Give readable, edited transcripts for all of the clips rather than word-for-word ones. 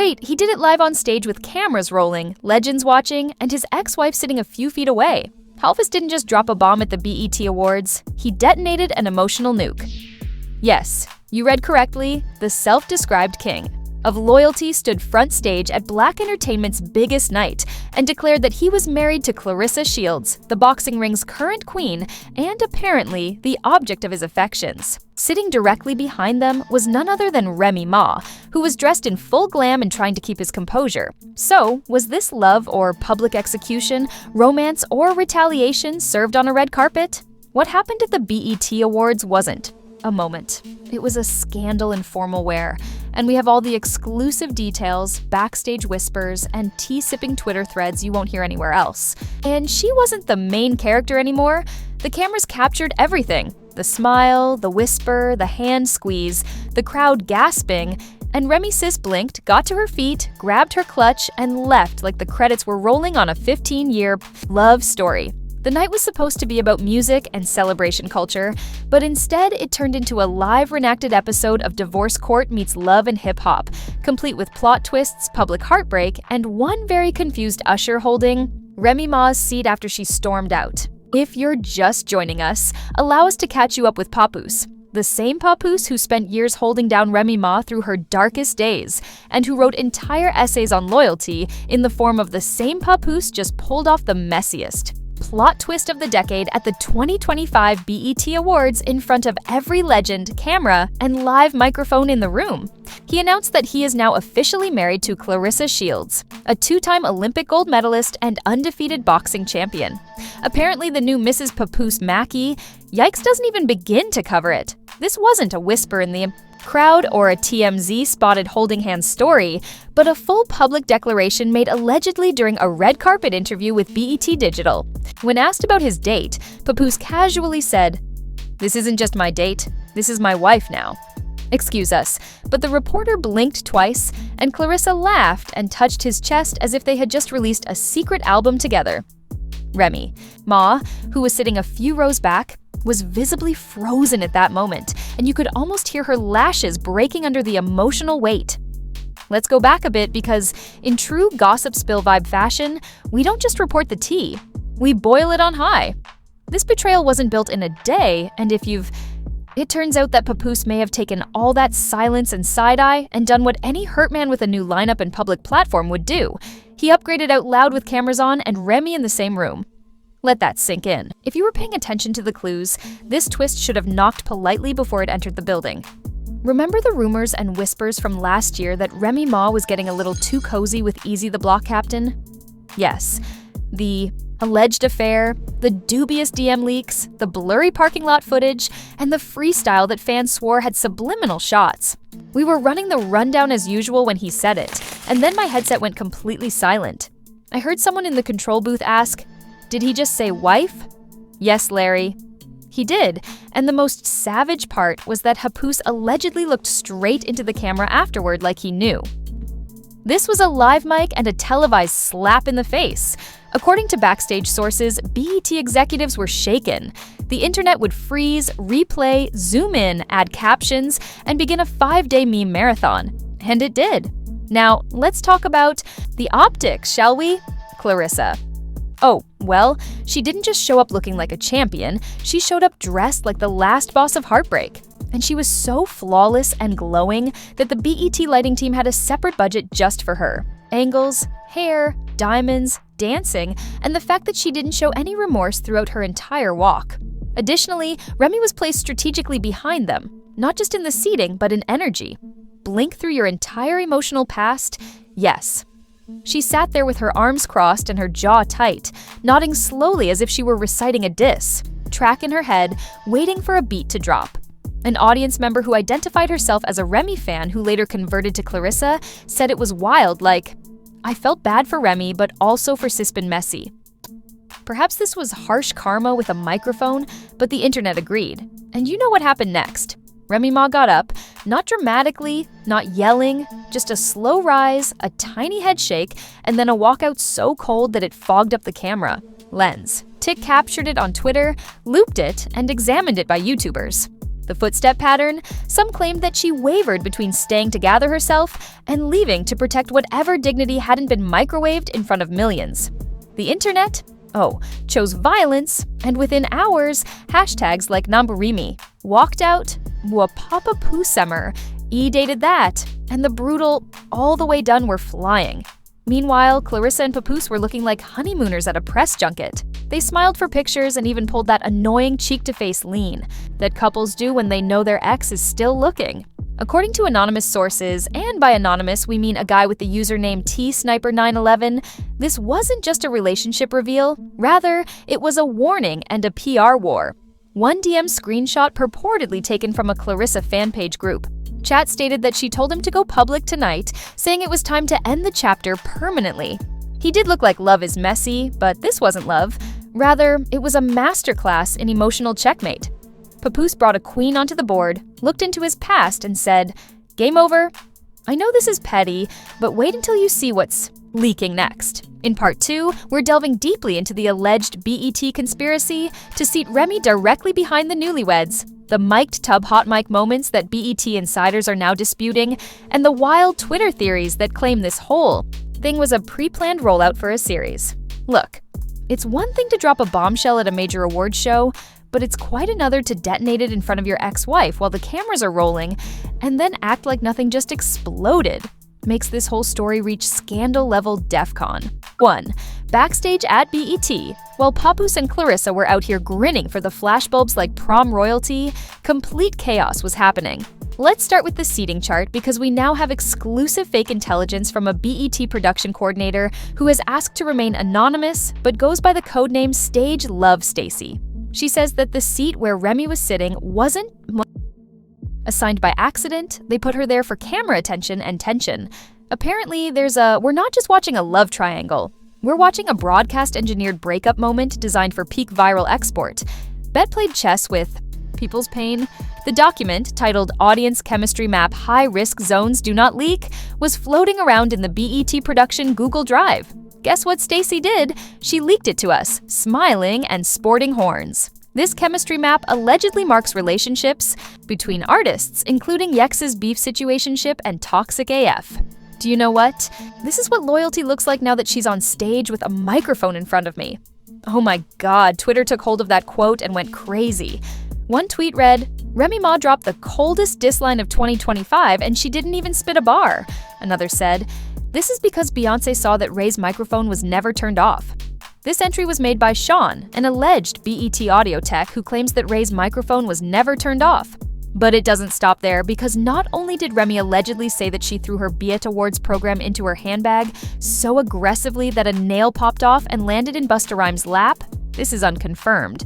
wait, he did it live on stage with cameras rolling, legends watching, and his ex-wife sitting a few feet away. Halfus didn't just drop a bomb at the BET Awards, he detonated an emotional nuke. Yes, you read correctly, the self-described king of loyalty stood front stage at Black Entertainment's biggest night and declared that he was married to Claressa Shields, the boxing ring's current queen and apparently the object of his affections. Sitting directly behind them was none other than Remy Ma, who was dressed in full glam and trying to keep his composure. So, was this love or public execution, romance or retaliation served on a red carpet? What happened at the BET Awards wasn't a moment. It was a scandal in formal wear, and we have all the exclusive details, backstage whispers, and tea-sipping Twitter threads you won't hear anywhere else. And she wasn't the main character anymore. The cameras captured everything. The smile, the whisper, the hand squeeze, the crowd gasping, and Remy Sis blinked, got to her feet, grabbed her clutch, and left like the credits were rolling on a 15-year love story. The night was supposed to be about music and celebration culture, but instead it turned into a live reenacted episode of Divorce Court meets Love and Hip Hop, complete with plot twists, public heartbreak, and one very confused usher holding Remy Ma's seat after she stormed out. If you're just joining us, allow us to catch you up with Papoose, the same Papoose who spent years holding down Remy Ma through her darkest days, and who wrote entire essays on loyalty in the form of the same Papoose just pulled off the messiest plot twist of the decade at the 2025 BET Awards in front of every legend, camera, and live microphone in the room. He announced that he is now officially married to Claressa Shields, a two-time Olympic gold medalist and undefeated boxing champion. Apparently the new Mrs. Papoose Mackie, yikes doesn't even begin to cover it. This wasn't a whisper in the crowd or a TMZ spotted holding hands story, but a full public declaration made allegedly during a red carpet interview with BET Digital. When asked about his date, Papoose casually said, "This isn't just my date, this is my wife now." Excuse us, but the reporter blinked twice, and Claressa laughed and touched his chest as if they had just released a secret album together. Remy Ma, who was sitting a few rows back, was visibly frozen at that moment, and you could almost hear her lashes breaking under the emotional weight. Let's go back a bit because, in true gossip spill vibe fashion, we don't just report the tea, we boil it on high. This betrayal wasn't built in a day, and it turns out that Papoose may have taken all that silence and side-eye and done what any hurt man with a new lineup and public platform would do. He upgraded out loud with cameras on and Remy in the same room. Let that sink in. If you were paying attention to the clues, this twist should have knocked politely before it entered the building. Remember the rumors and whispers from last year that Remy Ma was getting a little too cozy with Easy the Block Captain? Yes. The alleged affair, the dubious DM leaks, the blurry parking lot footage, and the freestyle that fans swore had subliminal shots. We were running the rundown as usual when he said it, and then my headset went completely silent. I heard someone in the control booth ask, "Did he just say wife?" Yes, Larry. He did, and the most savage part was that Papoose allegedly looked straight into the camera afterward like he knew. This was a live mic and a televised slap in the face. According to Backstage sources, BET executives were shaken. The internet would freeze, replay, zoom in, add captions, and begin a 5-day meme marathon. And it did. Now, let's talk about the optics, shall we? Claressa. Oh, well, she didn't just show up looking like a champion, she showed up dressed like the last boss of heartbreak. And she was so flawless and glowing that the BET lighting team had a separate budget just for her. Angles, hair, diamonds, dancing, and the fact that she didn't show any remorse throughout her entire walk. Additionally, Remy was placed strategically behind them, not just in the seating, but in energy. Blink through your entire emotional past? Yes. She sat there with her arms crossed and her jaw tight, nodding slowly as if she were reciting a diss, track in her head, waiting for a beat to drop. An audience member who identified herself as a Remy fan who later converted to Claressa said it was wild, like, "I felt bad for Remy, but also for Sispin Messi." Perhaps this was harsh karma with a microphone, but the internet agreed. And you know what happened next. Remy Ma got up, not dramatically, not yelling, just a slow rise, a tiny head shake, and then a walkout so cold that it fogged up the camera lens. Tick captured it on Twitter, looped it, and examined it by YouTubers. The footstep pattern? Some claimed that she wavered between staying to gather herself and leaving to protect whatever dignity hadn't been microwaved in front of millions. The internet? Oh, chose violence, and within hours, hashtags like Namburimi, walked out, Papoose dated that, and the brutal, all the way done were flying. Meanwhile, Claressa and Papoose were looking like honeymooners at a press junket. They smiled for pictures and even pulled that annoying cheek-to-face lean that couples do when they know their ex is still looking. According to anonymous sources, and by anonymous we mean a guy with the username TSniper911, this wasn't just a relationship reveal, rather, it was a warning and a PR war. One DM screenshot purportedly taken from a Claressa fan page group. Chat stated that she told him to go public tonight, saying it was time to end the chapter permanently. He did look like love is messy, but this wasn't love. Rather, it was a masterclass in emotional checkmate. Papoose brought a queen onto the board, looked into his past, and said, "Game over. I know this is petty, but wait until you see what's leaking next." In part 2, we're delving deeply into the alleged BET conspiracy to seat Remy directly behind the newlyweds, the mic'd tub hot mic moments that BET insiders are now disputing, and the wild Twitter theories that claim this whole thing was a pre-planned rollout for a series. Look, it's one thing to drop a bombshell at a major awards show, but it's quite another to detonate it in front of your ex-wife while the cameras are rolling, and then act like nothing just exploded. Makes this whole story reach scandal-level DEFCON. 1. Backstage at BET. While Papoose and Claressa were out here grinning for the flashbulbs like prom royalty, complete chaos was happening. Let's start with the seating chart because we now have exclusive fake intelligence from a BET production coordinator who has asked to remain anonymous but goes by the codename Stage Love Stacy. She says that the seat where Remy was sitting wasn't assigned by accident. They put her there for camera attention and tension. Apparently, we're not just watching a love triangle. We're watching a broadcast-engineered breakup moment designed for peak viral export. Bet played chess with people's pain. The document, titled Audience Chemistry Map High Risk Zones Do Not Leak, was floating around in the BET production Google Drive. Guess what Stacy did? She leaked it to us, smiling and sporting horns. This chemistry map allegedly marks relationships between artists, including Yex's beef situationship and Toxic AF. Do you know what? This is what loyalty looks like now that she's on stage with a microphone in front of me. Oh my god, Twitter took hold of that quote and went crazy. One tweet read, "Remy Ma dropped the coldest diss line of 2025 and she didn't even spit a bar." Another said, "This is because Beyoncé saw that Ray's microphone was never turned off." This entry was made by Sean, an alleged BET audio tech who claims that Ray's microphone was never turned off. But it doesn't stop there, because not only did Remy allegedly say that she threw her BET Awards program into her handbag so aggressively that a nail popped off and landed in Busta Rhymes' lap, this is unconfirmed,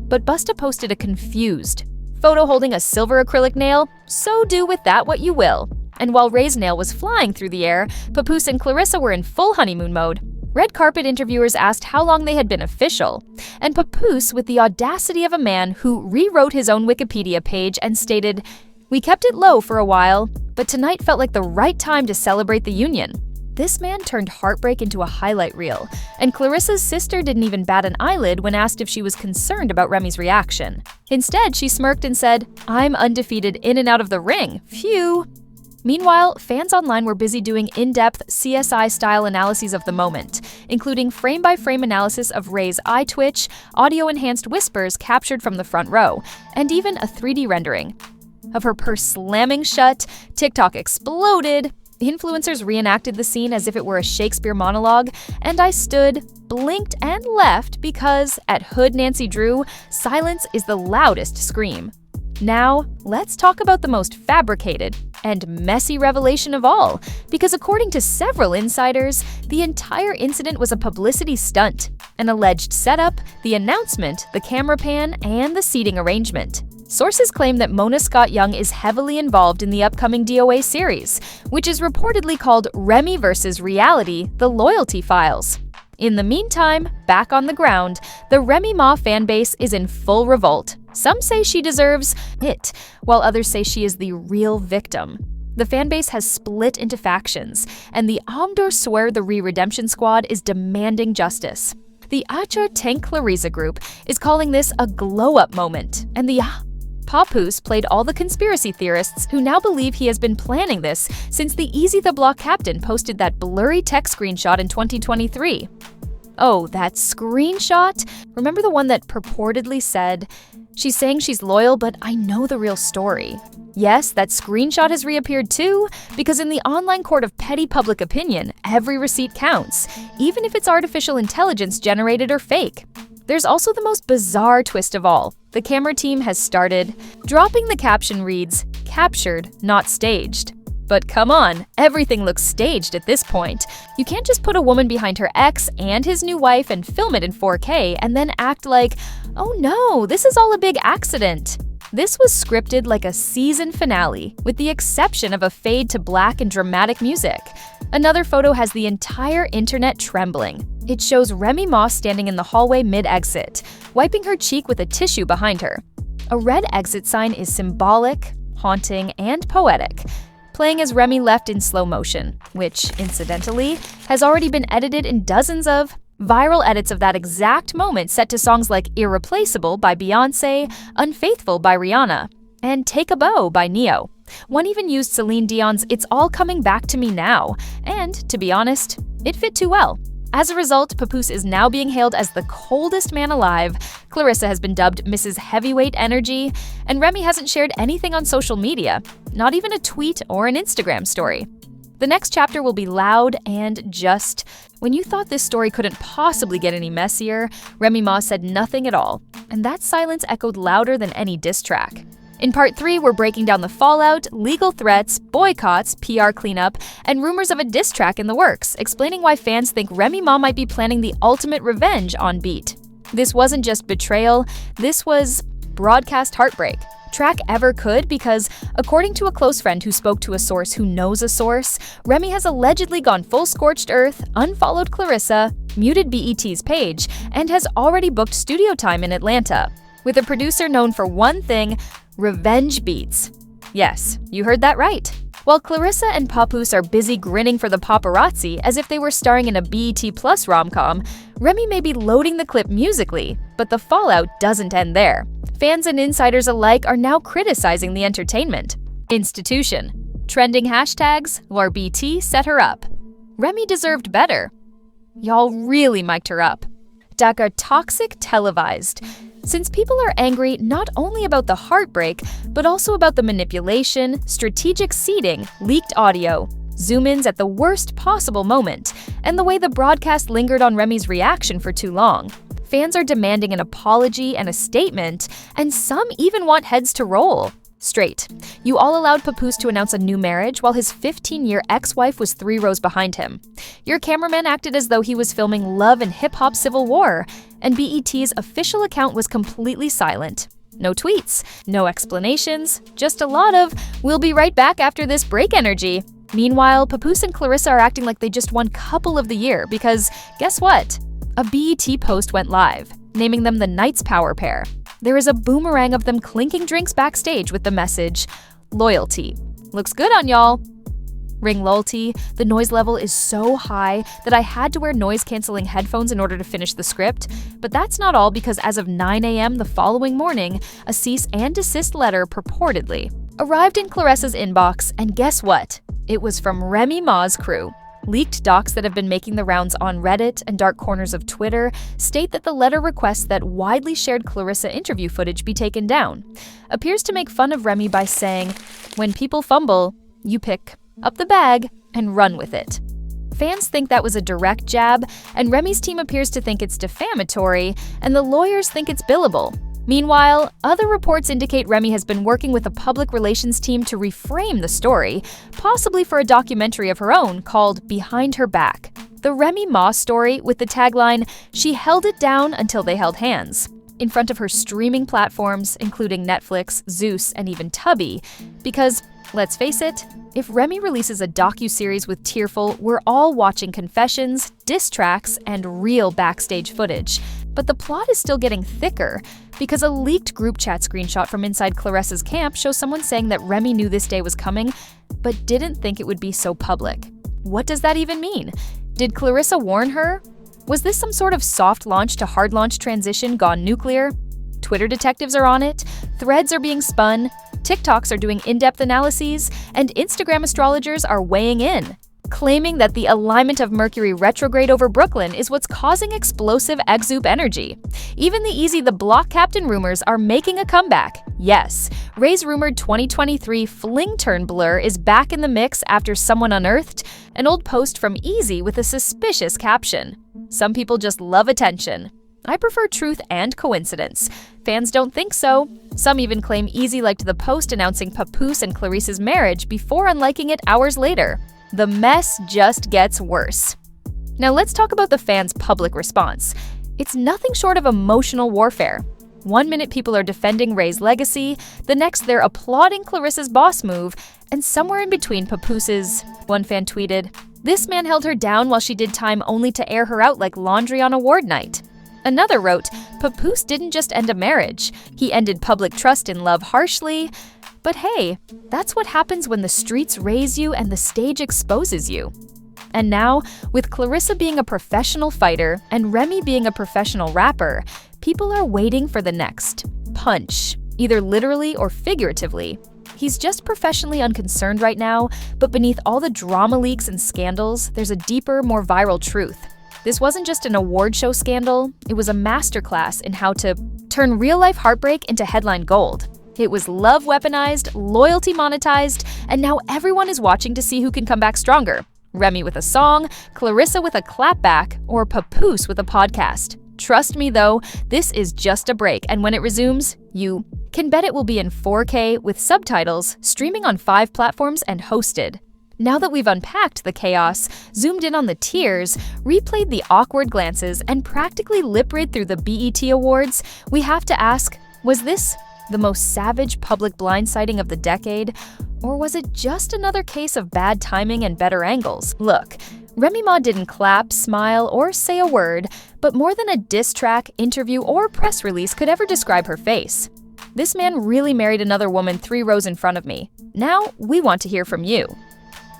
but Busta posted a confused photo holding a silver acrylic nail, so do with that what you will. And while Ray's nail was flying through the air, Papoose and Claressa were in full honeymoon mode. Red carpet interviewers asked how long they had been official, and Papoose, with the audacity of a man who rewrote his own Wikipedia page and stated, "We kept it low for a while, but tonight felt like the right time to celebrate the union." This man turned heartbreak into a highlight reel, and Claressa's sister didn't even bat an eyelid when asked if she was concerned about Remy's reaction. Instead, she smirked and said, "I'm undefeated in and out of the ring, phew." Meanwhile, fans online were busy doing in-depth CSI-style analyses of the moment, including frame-by-frame analysis of Ray's eye twitch, audio-enhanced whispers captured from the front row, and even a 3D rendering of her purse slamming shut. TikTok exploded. Influencers reenacted the scene as if it were a Shakespeare monologue, and I stood, blinked, and left because, at Hood Nancy Drew, silence is the loudest scream. Now, let's talk about the most fabricated and messy revelation of all, because according to several insiders, the entire incident was a publicity stunt, an alleged setup, the announcement, the camera pan, and the seating arrangement. Sources claim that Mona Scott Young is heavily involved in the upcoming DOA series, which is reportedly called Remy vs. Reality: The Loyalty Files. In the meantime, back on the ground, the Remy Ma fanbase is in full revolt. Some say she deserves it, while others say she is the real victim. The fanbase has split into factions, and the Homme d'Or the Redemption Squad is demanding justice. The Achar Tank Clarissa group is calling this a glow-up moment, and the Papoose played all the conspiracy theorists who now believe he has been planning this since the Easy the Block captain posted that blurry text screenshot in 2023. Oh, that screenshot? Remember the one that purportedly said, "She's saying she's loyal, but I know the real story." Yes, that screenshot has reappeared too, because in the online court of petty public opinion, every receipt counts, even if it's artificial intelligence generated or fake. There's also the most bizarre twist of all. The camera team has started. Dropping the caption reads, "Captured, not staged." But come on, everything looks staged at this point. You can't just put a woman behind her ex and his new wife and film it in 4K and then act like, "Oh no, this is all a big accident." This was scripted like a season finale, with the exception of a fade to black and dramatic music. Another photo has the entire internet trembling. It shows Remy Ma standing in the hallway mid-exit, wiping her cheek with a tissue behind her. A red exit sign is symbolic, haunting, and poetic, playing as Remy left in slow motion, which, incidentally, has already been edited in dozens of viral edits of that exact moment set to songs like Irreplaceable by Beyoncé, Unfaithful by Rihanna, and Take a Bow by Neo. One even used Celine Dion's It's All Coming Back to Me Now, and, to be honest, it fit too well. As a result, Papoose is now being hailed as the coldest man alive, Claressa has been dubbed Mrs. Heavyweight Energy, and Remy hasn't shared anything on social media, not even a tweet or an Instagram story. The next chapter will be loud and just. When you thought this story couldn't possibly get any messier, Remy Ma said nothing at all, and that silence echoed louder than any diss track. In part 3, we're breaking down the fallout, legal threats, boycotts, PR cleanup, and rumors of a diss track in the works, explaining why fans think Remy Ma might be planning the ultimate revenge on beat. This wasn't just betrayal, this was broadcast heartbreak. Track ever could because, according to a close friend who spoke to a source who knows a source, Remy has allegedly gone full scorched earth, unfollowed Claressa, muted BET's page, and has already booked studio time in Atlanta, with a producer known for one thing: revenge beats. Yes, you heard that right. While Claressa and Papoose are busy grinning for the paparazzi as if they were starring in a BET Plus rom-com, Remy may be loading the clip musically, but the fallout doesn't end there. Fans and insiders alike are now criticizing the entertainment institution. Trending hashtags, "War BT set her up." Remy deserved better. Y'all really mic'd her up. Daga toxic televised. Since people are angry not only about the heartbreak, but also about the manipulation, strategic seeding, leaked audio, zoom-ins at the worst possible moment, and the way the broadcast lingered on Remy's reaction for too long. Fans are demanding an apology and a statement, and some even want heads to roll. Straight. You all allowed Papoose to announce a new marriage while his 15-year ex-wife was 3 rows behind him. Your cameraman acted as though he was filming Love and Hip Hop Civil War, and BET's official account was completely silent. No tweets, no explanations, just a lot of "we'll be right back after this break" energy. Meanwhile, Papoose and Claressa are acting like they just won couple of the year because, guess what? A BET post went live, naming them the Knights Power Pair. There is a boomerang of them clinking drinks backstage with the message, "Loyalty. Looks good on y'all." Ring loyalty, the noise level is so high that I had to wear noise-canceling headphones in order to finish the script, but that's not all because as of 9 a.m. the following morning, a cease and desist letter purportedly arrived in Claressa's inbox, and guess what? It was from Remy Ma's crew. Leaked docs that have been making the rounds on Reddit and dark corners of Twitter state that the letter requests that widely shared Claressa interview footage be taken down. Appears to make fun of Remy by saying, "When people fumble, you pick up the bag and run with it." Fans think that was a direct jab, and Remy's team appears to think it's defamatory, and the lawyers think it's billable. Meanwhile, other reports indicate Remy has been working with a public relations team to reframe the story, possibly for a documentary of her own called Behind Her Back. The Remy Ma story with the tagline, "She held it down until they held hands," in front of her streaming platforms, including Netflix, Zeus, and even Tubi. Because, let's face it, if Remy releases a docuseries with Tearful, we're all watching confessions, diss tracks, and real backstage footage. But the plot is still getting thicker, because a leaked group chat screenshot from inside Claressa's camp shows someone saying that Remy knew this day was coming, but didn't think it would be so public. What does that even mean? Did Claressa warn her? Was this some sort of soft launch to hard launch transition gone nuclear? Twitter detectives are on it, threads are being spun, TikToks are doing in-depth analyses, and Instagram astrologers are weighing in, claiming that the alignment of Mercury retrograde over Brooklyn is what's causing explosive exup energy. Even the easy The Block Captain rumors are making a comeback. Yes, Ray's rumored 2023 fling turn blur is back in the mix after someone unearthed an old post from Easy with a suspicious caption. Some people just love attention. I prefer truth and coincidence. Fans don't think so. Some even claim Easy liked the post announcing Papoose and Clarissa's marriage before unliking it hours later. The mess just gets worse. Now let's talk about the fans' public response. It's nothing short of emotional warfare. One minute people are defending Ray's legacy, the next they're applauding Clarissa's boss move, and somewhere in between Papoose's, one fan tweeted, "This man held her down while she did time only to air her out like laundry on award night." Another wrote, "Papoose didn't just end a marriage, he ended public trust in love harshly." But hey, that's what happens when the streets raise you and the stage exposes you. And now, with Clarissa being a professional fighter and Remy being a professional rapper, people are waiting for the next punch, either literally or figuratively. He's just professionally unconcerned right now, but beneath all the drama leaks and scandals, there's a deeper, more viral truth. This wasn't just an award show scandal, it was a masterclass in how to turn real-life heartbreak into headline gold. It was love weaponized, loyalty monetized, and now everyone is watching to see who can come back stronger. Remy with a song, Clarissa with a clapback, or Papoose with a podcast. Trust me though, this is just a break, and when it resumes, you can bet it will be in 4K with subtitles, streaming on 5 platforms and hosted. Now that we've unpacked the chaos, zoomed in on the tears, replayed the awkward glances, and practically lip-read through the BET Awards, we have to ask, was this the most savage public blindsiding of the decade? Or was it just another case of bad timing and better angles? Look, Remy Ma didn't clap, smile, or say a word, but more than a diss track, interview, or press release could ever describe her face. This man really married another woman 3 rows in front of me. Now, we want to hear from you.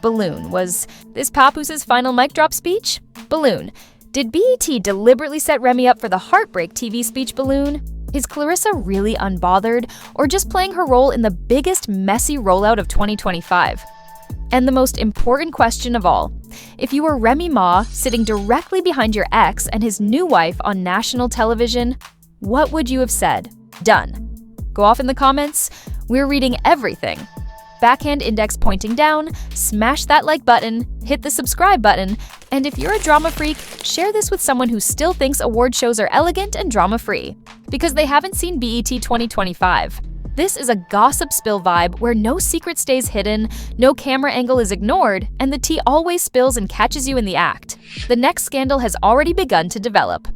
Balloon, was this Papoose's final mic drop speech? Balloon, did BET deliberately set Remy up for the heartbreak TV speech? Balloon, is Clarissa really unbothered or just playing her role in the biggest messy rollout of 2025? And the most important question of all, if you were Remy Ma sitting directly behind your ex and his new wife on national television, what would you have said? Done. Go off in the comments. We're reading everything. Backhand index pointing down, smash that like button, hit the subscribe button, and if you're a drama freak, share this with someone who still thinks award shows are elegant and drama-free, because they haven't seen BET 2025. This is a gossip spill vibe where no secret stays hidden, no camera angle is ignored, and the tea always spills and catches you in the act. The next scandal has already begun to develop.